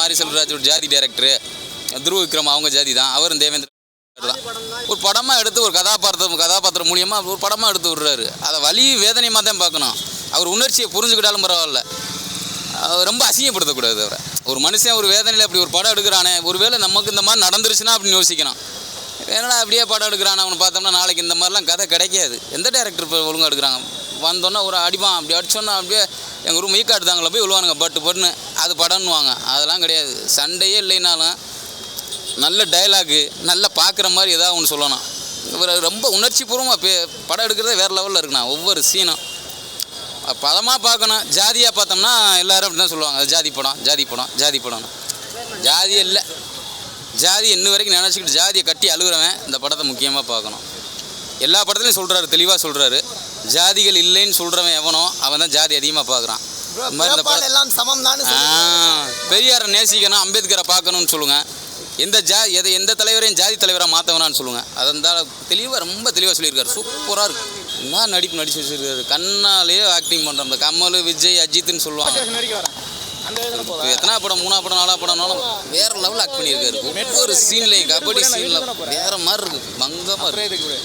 மாரி செல்வராஜ் ஒரு ஜாதி டைரக்டரு, துருவ விக்ரம் அவங்க ஜாதி தான், அவரும் தேவேந்திர தான். ஒரு படமாக எடுத்து ஒரு கதாபாத்திரம் மூலியமாக ஒரு படமாக எடுத்து விடுறாரு. அதை வலி வேதனையமாக தான் பார்க்கணும். அவர் உணர்ச்சியை புரிஞ்சுக்கிட்டாலும் பரவாயில்ல, ரொம்ப அசிங்கப்படுத்தக்கூடாது அவரை. ஒரு மனுஷன் ஒரு வேதனையில் அப்படி ஒரு படம் எடுக்கிறானே, ஒருவேளை நமக்கு இந்த மாதிரி நடந்துருச்சுன்னா அப்படின்னு யோசிக்கணும். ஏன்னா அப்படியே படம் எடுக்கிறான் அவனை பார்த்தோம்னா நாளைக்கு இந்த மாதிரிலாம் கதை கிடைக்காது. எந்த டேரக்டர் இப்போ ஒழுங்காக எடுக்கிறாங்க? வந்தோன்னா ஒரு அடிப்பான், அப்படி அடிச்சோன்னா அப்படியே எங்கள் ரூம் ஈக்காட்டுதாங்கள போய் விழுவானுங்க பட்டுன்னு, அது படம்னுவாங்க. அதெல்லாம் கிடையாது. சண்டையே இல்லைனாலும் நல்ல டைலாகு, நல்லா பார்க்குற மாதிரி ஏதாவது ஒன்று சொல்லணும். இவர் ரொம்ப உணர்ச்சிபூர்வமாக படம் எடுக்கிறதே வேறு லெவலில் இருக்குண்ணா. ஒவ்வொரு சீனும் பதமாக பார்க்கணும். ஜாதியாக பார்த்தோம்னா எல்லோரும் அப்படி தான் சொல்லுவாங்க, அது ஜாதி படம் ஜாதி படம் ஜாதி படம்னு. ஜாதியே இல்லை. ஜாதி இன்ன வரைக்கும் நினச்சிக்கிட்டு ஜாதியை கட்டி அழுகுறவன் இந்த படத்தை முக்கியமாக பார்க்கணும். எல்லா படத்துலையும் சொல்கிறாரு, தெளிவாக சொல்கிறாரு, ஜாதிகள் இல்லைன்னு சொல்கிறவன் எவனோ அவன் தான் ஜாதி அதிகமாக பார்க்குறான். இந்த மாதிரி இந்த படம் எல்லாம் சமம் தான். பெரியாரை நேசிக்கணும், அம்பேத்கரை பார்க்கணும்னு சொல்லுங்கள். எந்த தலைவரையும் ஜாதி தலைவராக மாற்றவனான்னு சொல்லுங்கள். அதனால் ரொம்ப தெளிவாக சொல்லியிருக்காரு. சூப்பராக இருக்குது. என்ன நடிச்சு வச்சுருக்காரு. கண்ணாலேயே ஆக்டிங் பண்ணுற அந்த கமல், விஜய், அஜித்னு சொல்லுவாங்க. எத்தனை படம், 3 படம் 4 படம்னாலும் வேறு லெவலில் ஆக்ட் பண்ணியிருக்காரு. ஒவ்வொரு சீன்லேயும் கபடி சீனில் வேறு மாதிரி இருக்குது, பங்கமாக இருக்குது.